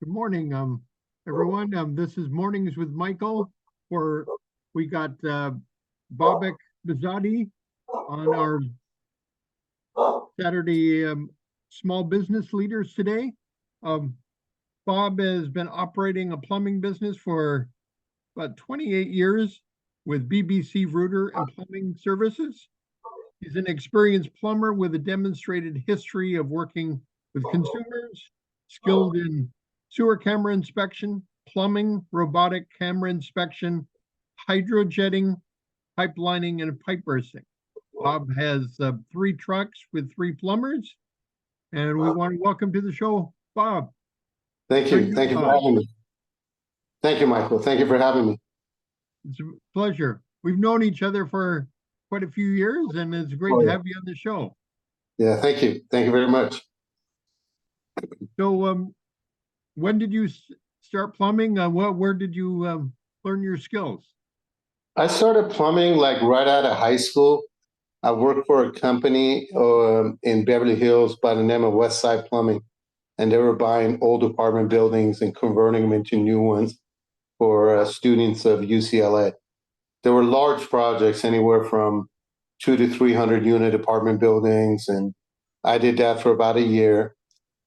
Good morning, everyone. This is Mornings with Michael, where we got Babak Behzadi on our Saturday small business leaders today. Um, Bob has been operating a plumbing business for about 28 years with BBC Router and Plumbing Services. He's an experienced plumber with a demonstrated history of working with consumers, skilled in sewer camera inspection, plumbing, robotic camera inspection, hydrojetting, pipelining, and pipe bursting. Bob has 3 trucks with 3 plumbers, and we want to welcome to the show, Bob. Thank How are you. Thank you for Bob? having me. Thank you, Michael. Thank you for having me. It's a pleasure. We've known each other for quite a few years, and it's great to have you on the show. Yeah, thank you. Thank you very much. So, when did you start plumbing? Where did you learn your skills? I started plumbing like right out of high school. I worked for a company in Beverly Hills by the name of Westside Plumbing, and they were buying old apartment buildings and converting them into new ones for students of UCLA. There were large projects, anywhere from 200 to 300 unit apartment buildings, and I did that for about a year.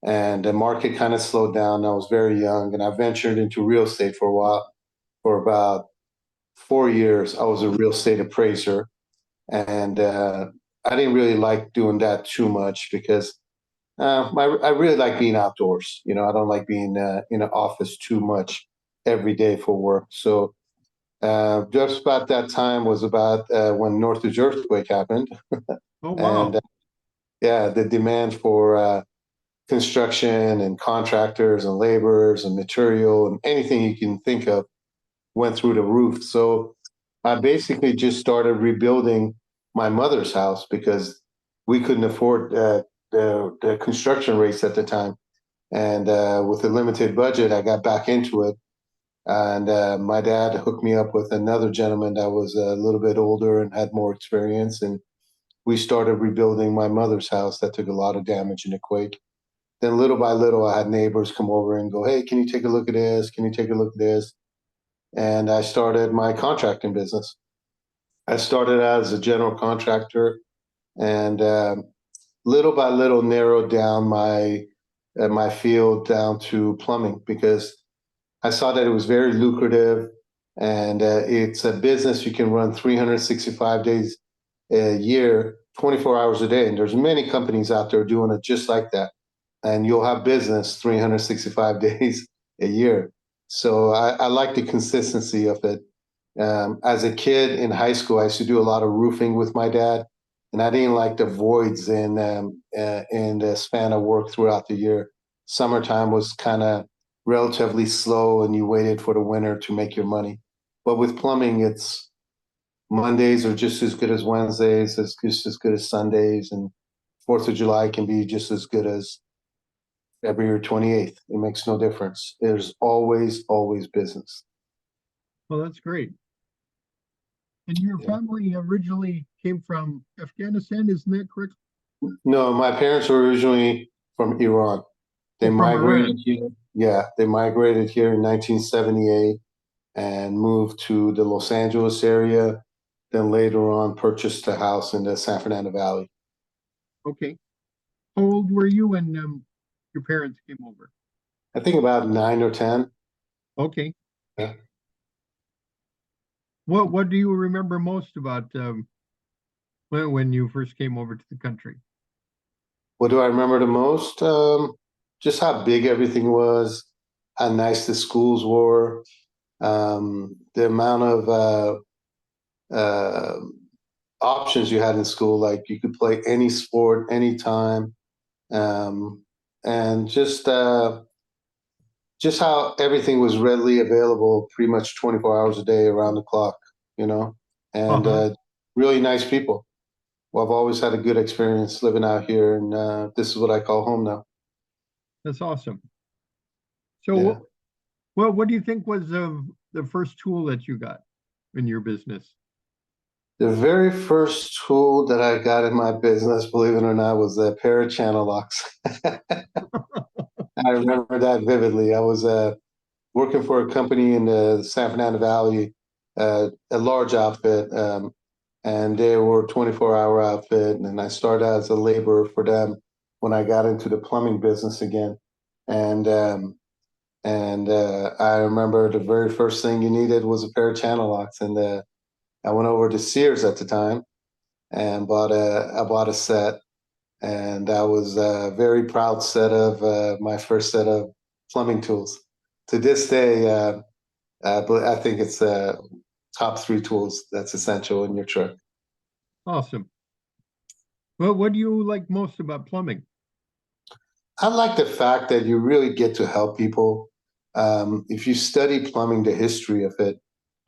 And the market kind of slowed down. I was very young, and I ventured into real estate for a while. For about 4 years, I was a real estate appraiser, and I didn't really like doing that too much because I really like being outdoors. I don't like being in an office too much every day for work. So just about that time was about when Northridge earthquake happened, Oh, wow. and yeah, the demand for construction and contractors and laborers and material and anything you can think of went through the roof. So I basically just started rebuilding my mother's house because we couldn't afford the construction rates at the time. And with a limited budget, I got back into it. And my dad hooked me up with another gentleman that was a little bit older and had more experience. And we started rebuilding my mother's house that took a lot of damage in the quake. Then little by little, I had neighbors come over and go, "Hey, can you take a look at this? Can you take a look at this?" And I started my contracting business. I started as a general contractor, and little by little narrowed down my field down to plumbing because I saw that it was very lucrative, and it's a business you can run 365 days a year, 24 hours a day. And there's many companies out there doing it just like that, and you'll have business 365 days a year. So I like the consistency of it. As a kid in high school, I used to do a lot of roofing with my dad, and I didn't like the voids in the span of work throughout the year. Summertime was kind of relatively slow, and you waited for the winter to make your money. But with plumbing, it's Mondays are just as good as Wednesdays, just as good as Sundays, and Fourth of July can be just as good as February 28th. It makes no difference. There's always business. Well, that's great. And your family originally came from Afghanistan, isn't that correct? No, my parents were originally from Iran. They Oh, from migrated Iran. here. Yeah, they migrated here in 1978 and moved to the Los Angeles area. Then later on, purchased a house in the San Fernando Valley. Okay. How old were you when your parents came over? I think about 9 or 10. Okay. Yeah. What do you remember most about when you first came over to the country? What do I remember the most? Just how big everything was, how nice the schools were, the amount of uh, options you had in school. Like you could play any sport anytime, and just how everything was readily available, pretty much 24 hours a day, around the clock. And Uh-huh. really nice people. Well, I've always had a good experience living out here, and this is what I call home now. That's awesome. Yeah. So, what do you think was the first tool that you got in your business? The very first tool that I got in my business, believe it or not, was a pair of channel locks. I remember that vividly. I was working for a company in the San Fernando Valley, a large outfit, and they were 24-hour outfit. And I started as a laborer for them when I got into the plumbing business again. And I remember the very first thing you needed was a pair of channel locks, and I went over to Sears at the time and I bought a set, and that was a very proud set of my first set of plumbing tools. To this day, but I think it's top three tools that's essential in your truck. Awesome. Well, what do you like most about plumbing? I like the fact that you really get to help people. If you study plumbing, the history of it,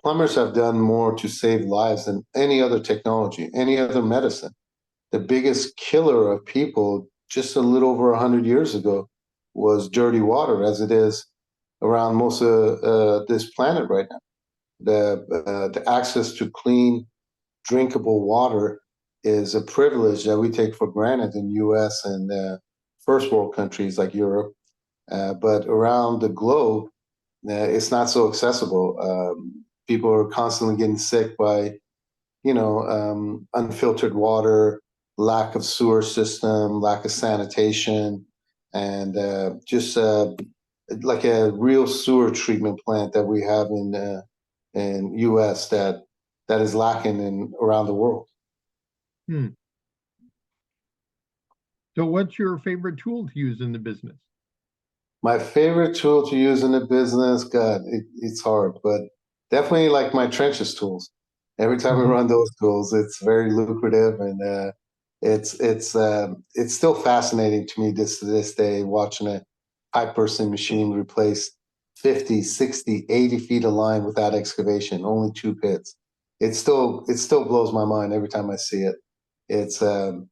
plumbers have done more to save lives than any other technology, any other medicine. The biggest killer of people just a little over 100 years ago was dirty water, as it is around most of this planet right now. The access to clean, drinkable water is a privilege that we take for granted in U.S. and first world countries like Europe, but around the globe, it's not so accessible. People are constantly getting sick by unfiltered water, lack of sewer system, lack of sanitation, and just like a real sewer treatment plant that we have in U.S. that is lacking in around the world. Hmm. So what's your favorite tool to use in the business? My favorite tool to use in the business, God, it's hard, but definitely like my trenches tools. Every time we Mhm. run those tools, it's very lucrative, and it's still fascinating to me this to this day watching a pipe bursting machine replace 50, 60, 80 feet of line without excavation, only two pits. It still blows my mind every time I see it. It's um,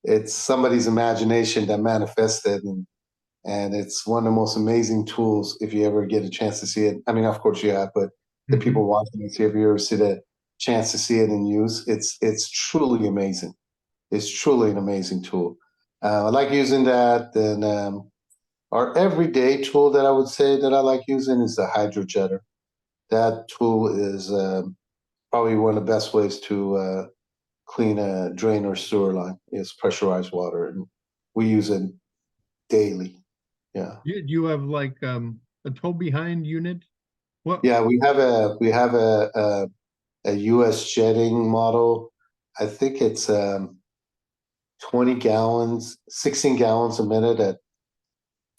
it's somebody's imagination that manifested, and it's one of the most amazing tools if you ever get a chance to see it. I mean, of course you have, but the people Mhm. watching it, if you ever see the chance to see it in use, it's truly amazing. It's truly an amazing tool. I like using that. Then our everyday tool that I would say that I like using is the hydrojetter. That tool is probably one of the best ways to clean a drain or sewer line. Is pressurized water, and we use it daily. Yeah. Do you have like a tow behind unit? What? Yeah, we have a US jetting model. I think it's 20 gallons, 16 gallons a minute at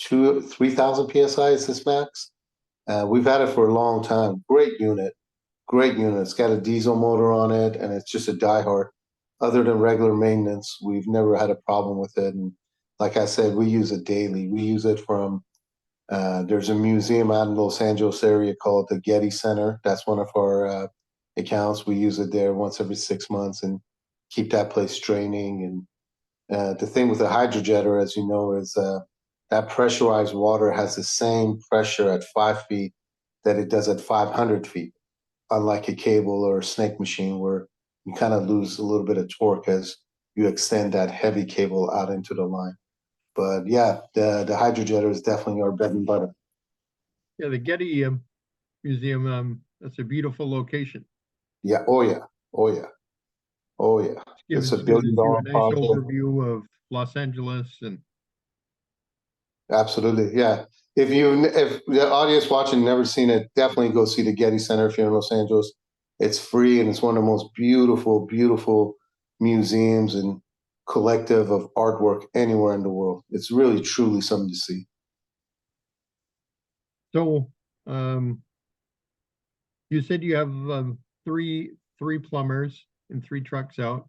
3,000 psi is this max. We've had it for a long time. Great unit, great unit. It's got a diesel motor on it, and it's just a diehard. Other than regular maintenance, we've never had a problem with it. And like I said, we use it daily. We use it from there's a museum out in Los Angeles area called the Getty Center. That's one of our accounts. We use it there once every 6 months and keep that place draining. And the thing with the hydrojetter, as you know, is that pressurized water has the same pressure at 5 feet that it does at 500 feet, unlike a cable or a snake machine where you kind of lose a little bit of torque as you extend that heavy cable out into the line. But yeah, the hydrojetter is definitely our bread and butter. Yeah, the Getty Museum. That's a beautiful location. Yeah. Oh yeah. Oh yeah. Oh yeah. It's a Gives billion you dollar a nice project. overview of Los Angeles and Absolutely. Yeah. If the audience watching never seen it, definitely go see the Getty Center if you're in Los Angeles. It's free, and it's one of the most beautiful, beautiful museums and collective of artwork anywhere in the world. It's really truly something to see. so. Um, you said you have three plumbers and three trucks out,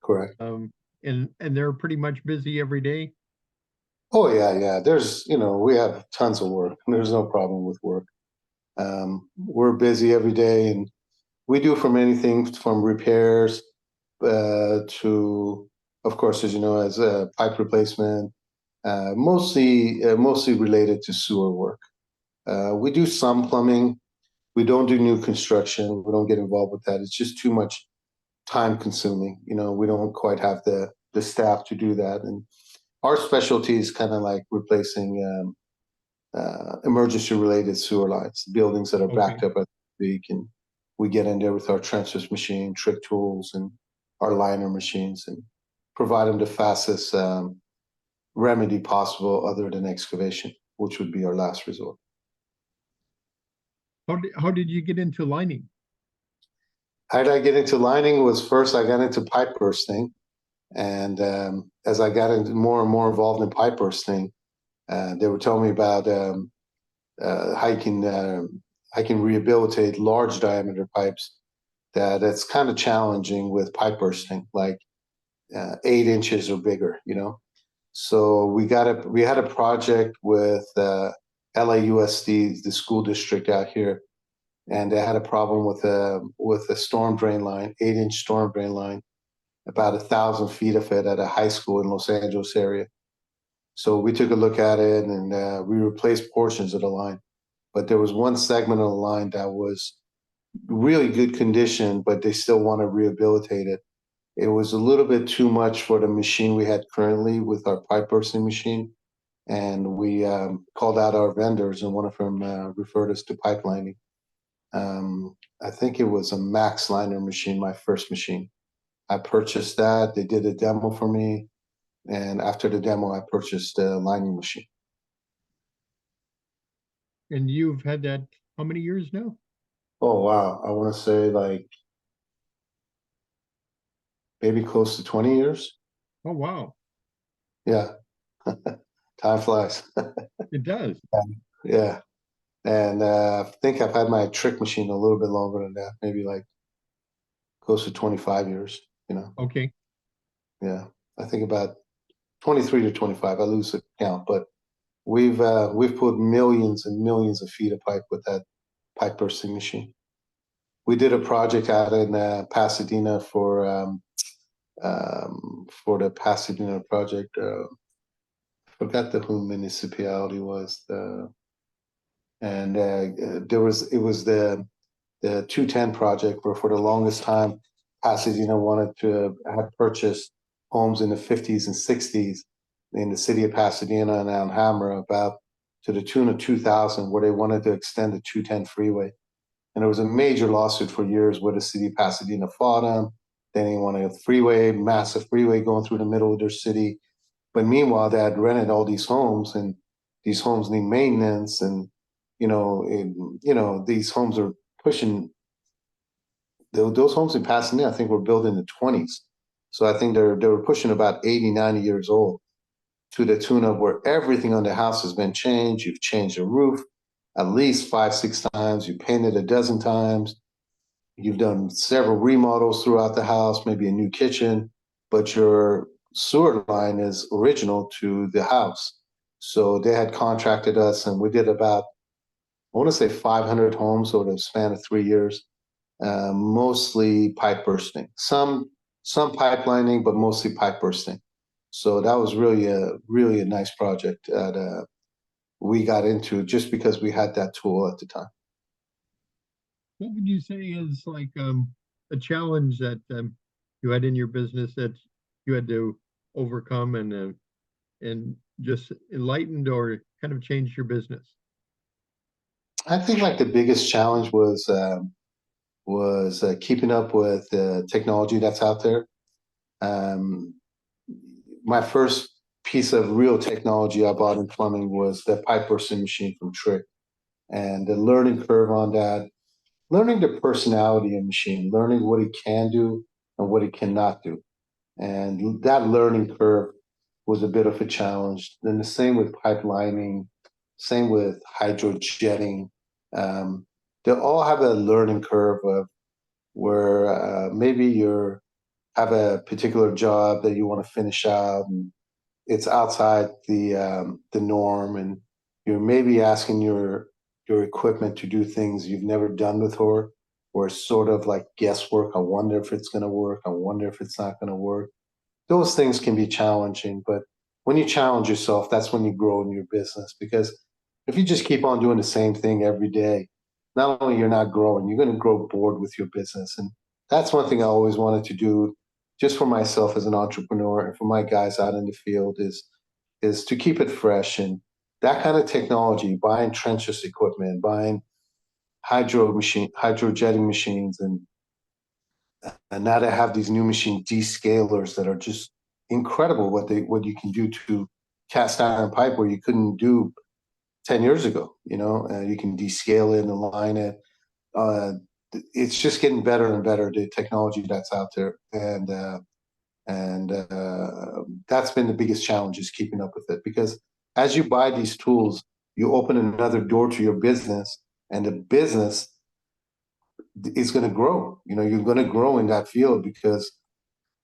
Correct. and they're pretty much busy every day. Oh yeah, yeah. We have tons of work. There's no problem with work. We're busy every day, and we do from anything from repairs to, of course, as you know, as pipe replacement, mostly related to sewer work. We do some plumbing. We don't do new construction. We don't get involved with that. It's just too much time consuming. We don't quite have the staff to do that. And our specialty is kind of like replacing. emergency related sewer lines, buildings that are backed Okay. up at the peak, and we get in there with our trenches machine, trick tools, and our liner machines, and provide them the fastest remedy possible other than excavation, which would be our last resort. How did you get into lining? How did I get into lining? Was first I got into pipe bursting, and as I got into more and more involved in pipe bursting, they were telling me about how I can rehabilitate large diameter pipes. That's kind of challenging with pipe bursting, like 8 inches or bigger, you know. So we had a project with LAUSD, the school district out here, and they had a problem with a storm drain line, 8 inch storm drain line, about 1,000 feet of it at a high school in Los Angeles area. So we took a look at it, and we replaced portions of the line, but there was one segment of the line that was really good condition, but they still want to rehabilitate it. It was a little bit too much for the machine we had currently with our pipe bursting machine, and we called out our vendors, and one of them referred us to pipelining. I think it was a Max Liner machine, my first machine. I purchased that. They did a demo for me, and after the demo, I purchased a lining machine. And you've had that how many years now? Oh wow, I want to say like maybe close to 20 years. Oh, wow. Yeah, time flies. It does. Yeah, and I think I've had my trick machine a little bit longer than that, maybe like close to 25 years. You know, Okay. yeah, I think about 23 to 25. I lose the count, but we've put millions and millions of feet of pipe with that pipe bursting machine. We did a project out in Pasadena for the Pasadena project. Forgot the who municipality was. And there was it was the 210 project where for the longest time Pasadena wanted to have purchased homes in the 50s and 60s in the city of Pasadena and Alhambra about to the tune of 2000 where they wanted to extend the 210 freeway. And there was a major lawsuit for years where the city of Pasadena fought them. Then they wanted a freeway, massive freeway going through the middle of their city. But meanwhile, they had rented all these homes, and these homes need maintenance, and these homes are pushing. Those homes in Pasadena, I think, were built in the 20s, so I think they were pushing about 80, 90 years old, to the tune of where everything on the house has been changed. You've changed the roof at least 5, 6 times. You painted a dozen times. You've done several remodels throughout the house, maybe a new kitchen, but your sewer line is original to the house. So they had contracted us, and we did about, I want to say 500 homes over the span of 3 years, mostly pipe bursting. Some pipelining, but mostly pipe bursting. So that was really a nice project that we got into just because we had that tool at the time. What would you say is like a challenge that you had in your business that you had to overcome and just enlightened or kind of changed your business? I think like the biggest challenge was keeping up with the technology that's out there. Um, my first piece of real technology I bought in plumbing was the pipe bursting machine from Trick, and the learning curve on that, learning the personality of machine, learning what it can do and what it cannot do, and that learning curve was a bit of a challenge. Then the same with pipelining, same with hydrojetting. Um, they all have a learning curve of where maybe you have a particular job that you want to finish out, and it's outside the norm, and you're maybe asking your equipment to do things you've never done before, or it's sort of like guesswork. I wonder if it's going to work. I wonder if it's not going to work. Those things can be challenging, but when you challenge yourself, that's when you grow in your business. Because if you just keep on doing the same thing every day, not only you're not growing, you're going to grow bored with your business. And that's one thing I always wanted to do, just for myself as an entrepreneur and for my guys out in the field, is to keep it fresh. And that kind of technology, buying trenchless equipment, buying hydrojetting machines, and now they have these new machine descalers that are just incredible. What you can do to cast iron pipe where you couldn't do 10 years ago. You can descale it and align it. Uh, it's just getting better and better, the technology that's out there, and that's been the biggest challenge, is keeping up with it, because as you buy these tools, you open another door to your business, and the business is going to grow. You're going to grow in that field because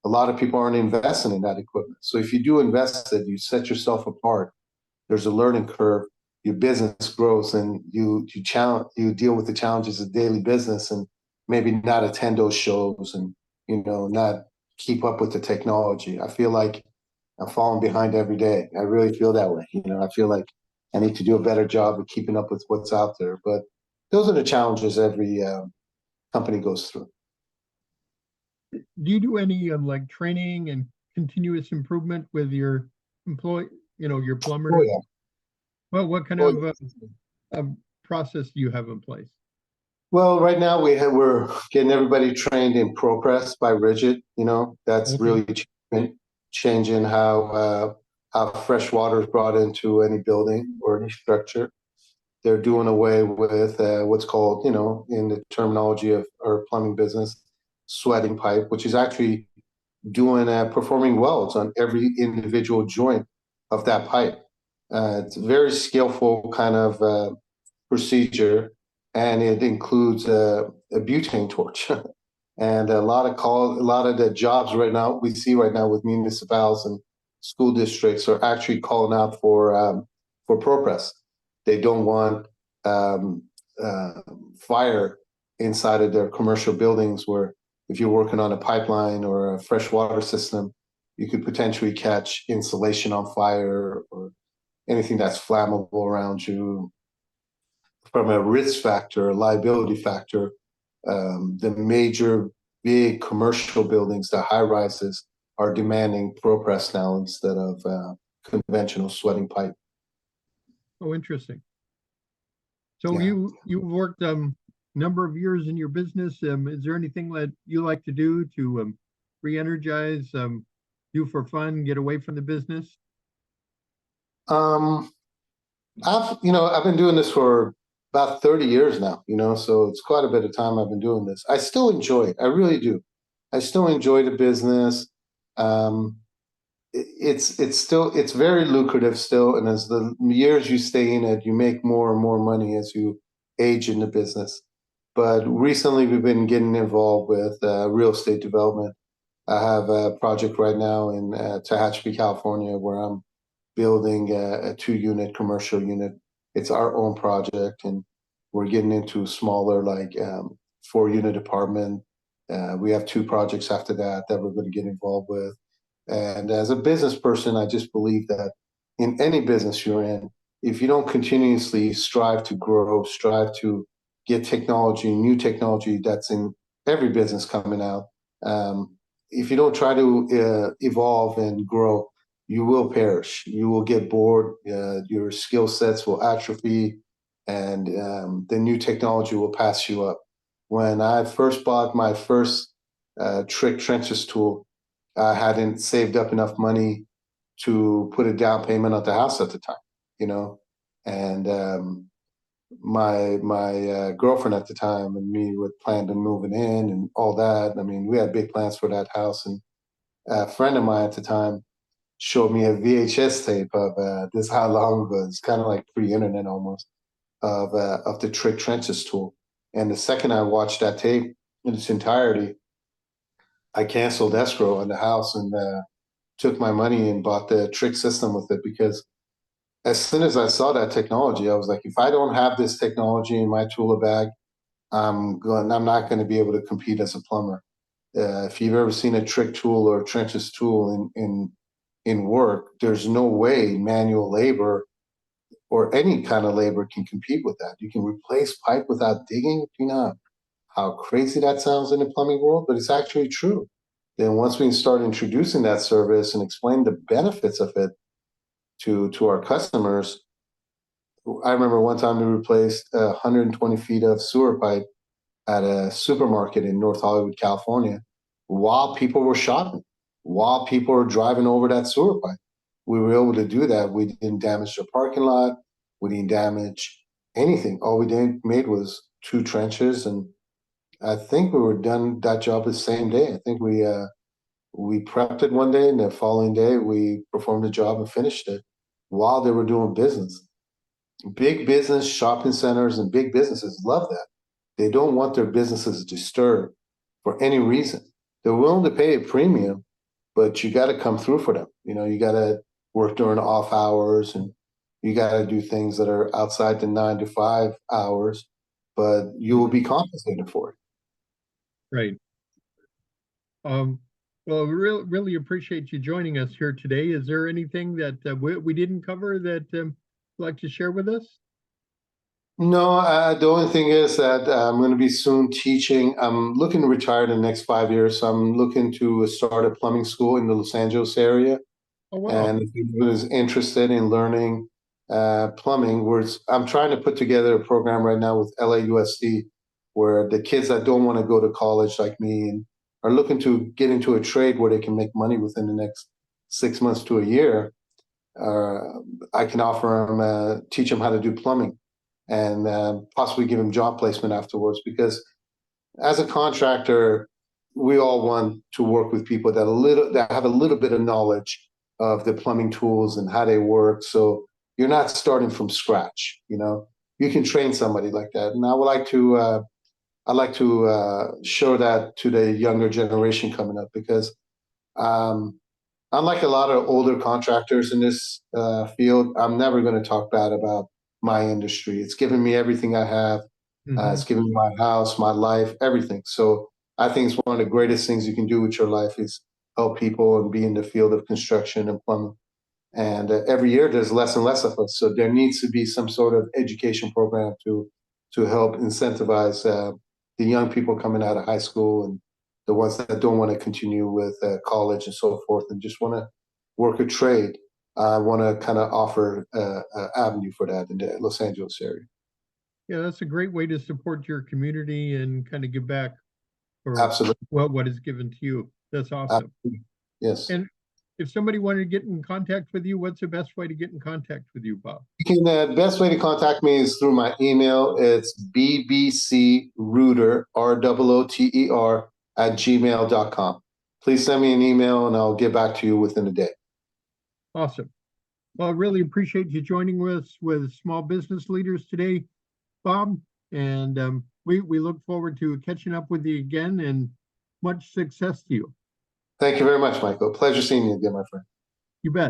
a lot of people aren't investing in that equipment. So if you do invest it, you set yourself apart. There's a learning curve. Your business grows, and you deal with the challenges of daily business, and maybe not attend those shows, and not keep up with the technology. I feel like I'm falling behind every day. I really feel that way. I feel like I need to do a better job of keeping up with what's out there. But those are the challenges every company goes through. Do you do any like training and continuous improvement with your employee, your Oh plumbers? yeah. Well, what kind Oh of yeah. process do you have in place? Well, right now we're getting everybody trained in ProPress by Rigid. That's Okay. really changing how fresh water is brought into any building or any structure. They're doing away with what's called, in the terminology of our plumbing business, sweating pipe, which is actually doing performing welds on every individual joint of that pipe. It's a very skillful kind of procedure, and it includes a butane torch. And a lot of the jobs right now we see right now with municipalities and school districts are actually calling out for ProPress. They don't want um, uh, fire inside of their commercial buildings, where if you're working on a pipeline or a fresh water system, you could potentially catch insulation on fire or anything that's flammable around you. From a risk factor, liability factor, the major big commercial buildings, the high rises, are demanding ProPress now instead of conventional sweating pipe. Oh, interesting. So Yeah. you've worked number of years in your business. Is there anything that you like to do to re-energize, do for fun, get away from the business? Um, I've been doing this for about 30 years now, so it's quite a bit of time I've been doing this. I still enjoy it. I really do. I still enjoy the business. Um, it's very lucrative still, and as the years you stay in it, you make more and more money as you age in the business. But recently we've been getting involved with real estate development. I have a project right now in Tehachapi, California, where I'm building a 2-unit commercial unit. It's our own project, and we're getting into smaller, like 4-unit apartment. We have 2 projects after that we're going to get involved with. And as a business person, I just believe that in any business you're in, if you don't continuously strive to grow, strive to get technology, new technology that's in every business coming out, if you don't try to evolve and grow, you will perish. You will get bored. Your skill sets will atrophy, and the new technology will pass you up. When I first bought my first trick trenches tool, I hadn't saved up enough money to put a down payment on the house at the time, you know, and my girlfriend at the time and me would plan on moving in and all that. I mean, we had big plans for that house, and a friend of mine at the time showed me a VHS tape of this how long it was, kind of like pre-internet almost, of the trick trenches tool. And the second I watched that tape in its entirety, I canceled escrow on the house and took my money and bought the trick system with it, because as soon as I saw that technology, I was like, if I don't have this technology in my tool bag, I'm not going to be able to compete as a plumber. If you've ever seen a trick tool or a trenches tool in work, there's no way manual labor or any kind of labor can compete with that. You can replace pipe without digging. You know how crazy that sounds in the plumbing world, but it's actually true. Then once we start introducing that service and explain the benefits of it to our customers, I remember one time we replaced 120 feet of sewer pipe at a supermarket in North Hollywood, California, while people were shopping, while people were driving over that sewer pipe. We were able to do that. We didn't damage the parking lot. We didn't damage anything. All we made was 2 trenches, and I think we were done that job the same day. I think we prepped it one day, and the following day we performed the job and finished it while they were doing business. Big business, shopping centers, and big businesses love that. They don't want their businesses disturbed for any reason. They're willing to pay a premium, but you got to come through for them. You got to work during off hours, and you got to do things that are outside the 9 to 5 hours, but you will be compensated for it. Right. Well, we really appreciate you joining us here today. Is there anything that we didn't cover that you'd like to share with us? No, the only thing is that I'm going to be soon teaching. I'm looking to retire in the next 5 years, so I'm looking to start a plumbing school in the Los Angeles area. Oh, wow. And if anyone is interested in learning plumbing, I'm trying to put together a program right now with LAUSD, where the kids that don't want to go to college like me and are looking to get into a trade where they can make money within the next 6 months to a year, I can offer them, teach them how to do plumbing, and possibly give them job placement afterwards. Because as a contractor, we all want to work with people that have a little bit of knowledge of the plumbing tools and how they work. So you're not starting from scratch. You can train somebody like that. And I'd like to show that to the younger generation coming up, because unlike a lot of older contractors in this field, I'm never going to talk bad about my industry. It's given me everything I have. It's given me my house, my life, everything. So I think it's one of the greatest things you can do with your life is help people and be in the field of construction and plumbing. And every year there's less and less of us. So there needs to be some sort of education program to help incentivize the young people coming out of high school and the ones that don't want to continue with college and so forth and just want to work a trade. I want to kind of offer an avenue for that in the Los Angeles area. Yeah, that's a great way to support your community and kind of give back for Absolutely. what is given to you. That's awesome. Absolutely. Yes. And if somebody wanted to get in contact with you, what's the best way to get in contact with you, Bob? The best way to contact me is through my email. It's bbcrooter, ROOTER, @gmail.com. Please send me an email and I'll get back to you within a day. Awesome. Well, I really appreciate you joining us with Small Business Leaders today, Bob. And we look forward to catching up with you again, and much success to you. Thank you very much, Michael. Pleasure seeing you again, my friend. You bet.